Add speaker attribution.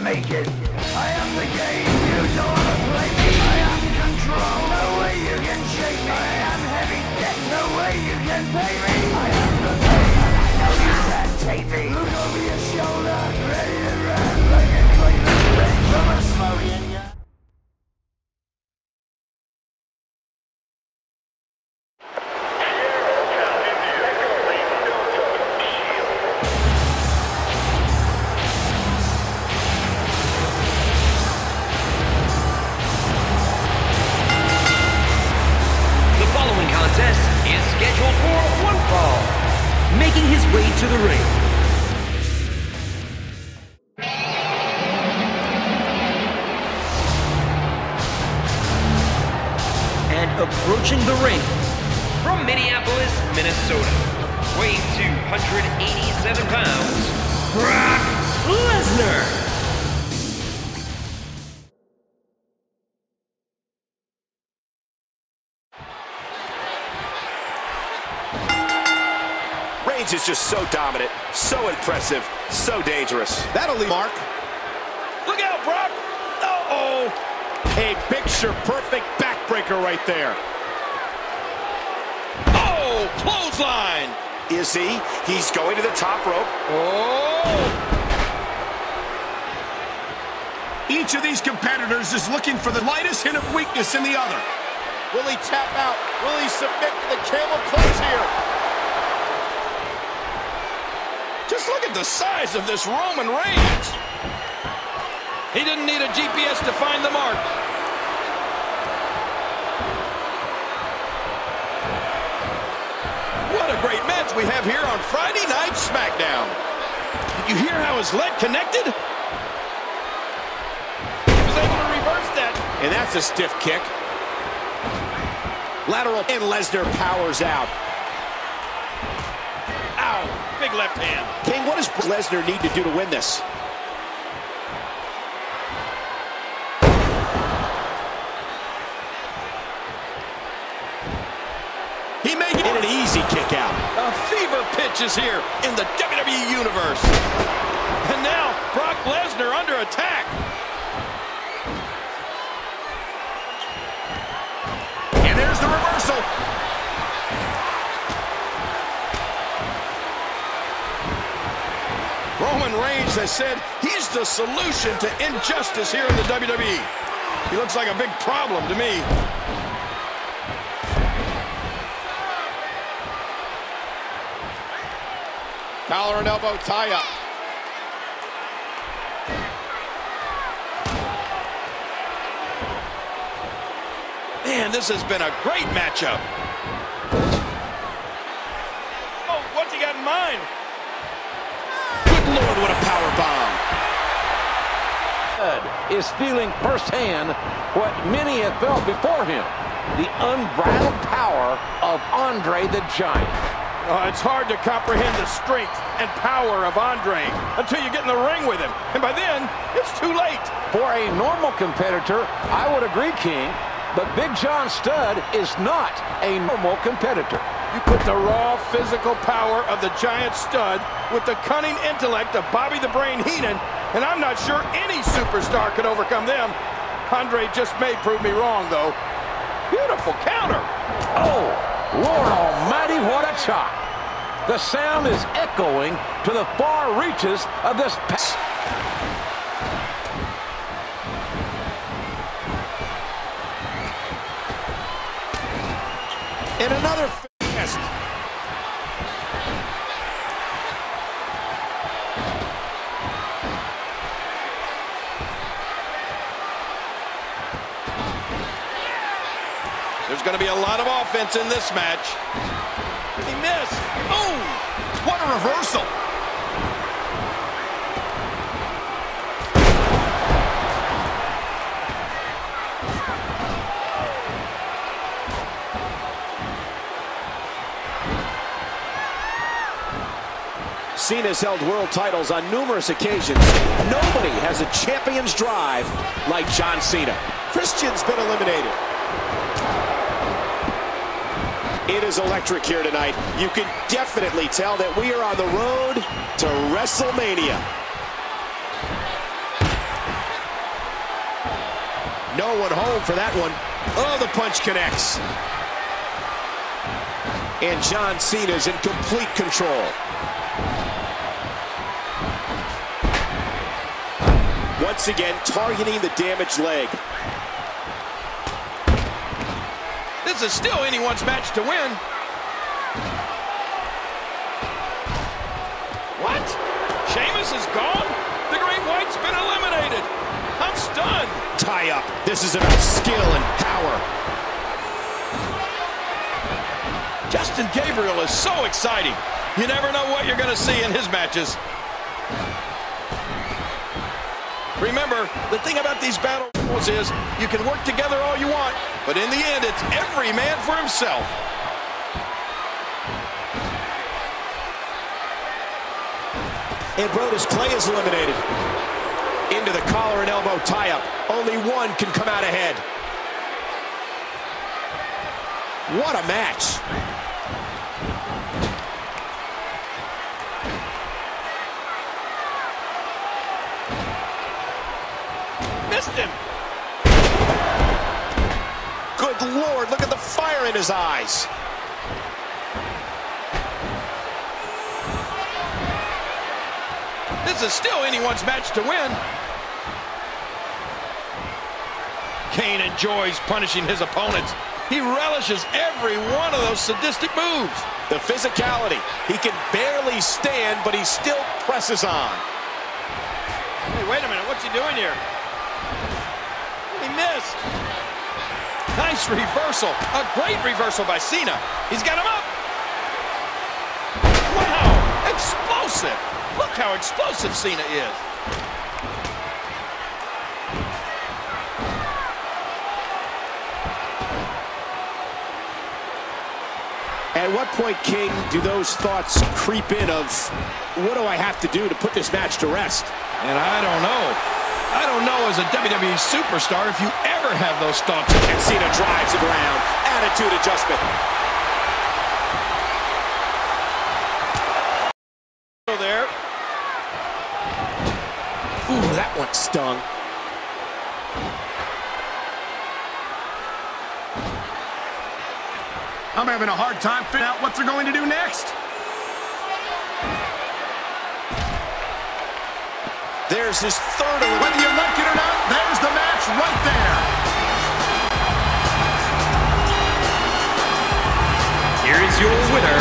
Speaker 1: make it. I am the game, you don't wanna play me. I am control, no way you can shake me. I am heavy debt, no way you can pay me. I am the pain, I know you can't take me. Look over your shoulder, ready to run like a Cleveland wreck from a smoking gun.
Speaker 2: Is scheduled for one fall, making his way to the ring. And approaching the ring from Minneapolis, Minnesota, weighing 287 pounds, Brock Lesnar.
Speaker 3: Is just so dominant, so impressive, so dangerous. That'll leave mark. Look out, Brock! Uh-oh! A picture-perfect backbreaker right there. Oh, clothesline! Is he? He's going to the top rope. Oh! Each of these competitors is looking for the lightest hint of weakness in the other. Will he tap out? Will he submit to the camel clutch here? Just look at the size of this Roman Reigns. He didn't need a GPS to find the mark. What a great match we have here on Friday Night SmackDown. Did you hear how his leg connected? He was able to reverse that. And that's a stiff kick. Lateral, and Lesnar powers out. Big left hand. King, what does Lesnar need to do to win this? He may get an easy kick out. A fever pitch is here in the WWE Universe. And now, Brock Lesnar under attack. And there's the reversal. Roman Reigns has said he's the solution to injustice here in the WWE. He looks like a big problem to me. Collar and elbow tie-up. Man, this has been a great matchup. Oh, what's he got in mind? Lord, what a power bomb.
Speaker 4: Is feeling firsthand what many have felt before him. The unbridled power of Andre the Giant.
Speaker 5: It's hard to comprehend the strength and power of Andre until you get in the ring with him. And by then, it's too late.
Speaker 4: For a normal competitor, I would agree, King, but Big John Studd is not a normal competitor.
Speaker 5: You put the raw physical power of the Giant Stud with the cunning intellect of Bobby the Brain Heenan, and I'm not sure any superstar could overcome them. Andre just may prove me wrong, though. Beautiful counter.
Speaker 4: Oh, Lord Almighty, what a chop. The sound is echoing to the far reaches of this pass.
Speaker 3: And another fist. There's going to be a lot of offense in this match. He missed. Oh, what a reversal. Cena's held world titles on numerous occasions. Nobody has a champion's drive like John Cena. Christian's been eliminated. It is electric here tonight. You can definitely tell that we are on the road to WrestleMania. No one home for that one. Oh, the punch connects. And John Cena's in complete control. Once again, targeting the damaged leg.
Speaker 5: This is still anyone's match to win. What? Sheamus is gone? The Great White's been eliminated. I'm stunned.
Speaker 3: Tie up. This is about skill and power.
Speaker 5: Justin Gabriel is so exciting. You never know what you're going to see in his matches. Remember, the thing about these battle royals is you can work together all you want, but in the end, it's every man for himself.
Speaker 3: And Brodus Clay is eliminated. Into the collar and elbow tie-up. Only one can come out ahead. What a match.
Speaker 5: Missed him.
Speaker 3: Good Lord, look at the fire in his eyes.
Speaker 5: This is still anyone's match to win. Kane enjoys punishing his opponents. He relishes every one of those sadistic moves.
Speaker 3: The physicality. He can barely stand, but he still presses on.
Speaker 5: Hey, wait a minute. What's he doing here? He missed. Nice reversal. A great reversal by Cena. He's got him up. Wow. Explosive. Look how explosive Cena is.
Speaker 3: At what point, King, do those thoughts creep in of, what do I have to do to put this match to rest?
Speaker 5: And I don't know. I don't know as a WWE superstar if you ever have those thoughts.
Speaker 3: And Cena drives it around. Attitude adjustment.
Speaker 5: There.
Speaker 3: Ooh, that one stung.
Speaker 6: I'm having a hard time figuring out what they're going to do next.
Speaker 3: There's his third.
Speaker 6: Whether you like it or not, there's the match right there.
Speaker 2: Here is your winner,